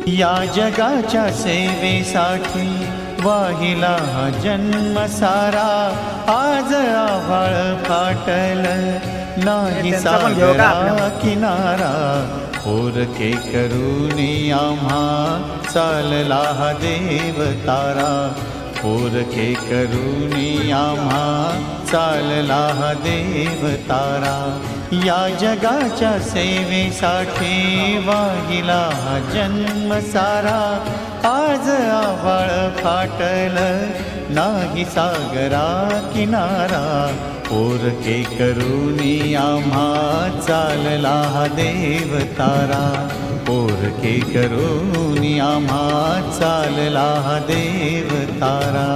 या जगाच्या सेवेसाठी वाहिला हा जन्म सारा, आज आभाळ फाटल नाही सागरा किनारा, पोरके करूनी आम्हा चालला हा देव तारा, पोरके करूनी आम्हा चालला हा देव तारा। या जगाच्या सेवेसाठी वाहिला हा जन्म सारा, आज आभाळ फाटल नाही सागरा किनारा, पोरके करूनी आम्हा चालला हा देव तारा, पोरके करूनी आम्हा चालला हा देव तारा।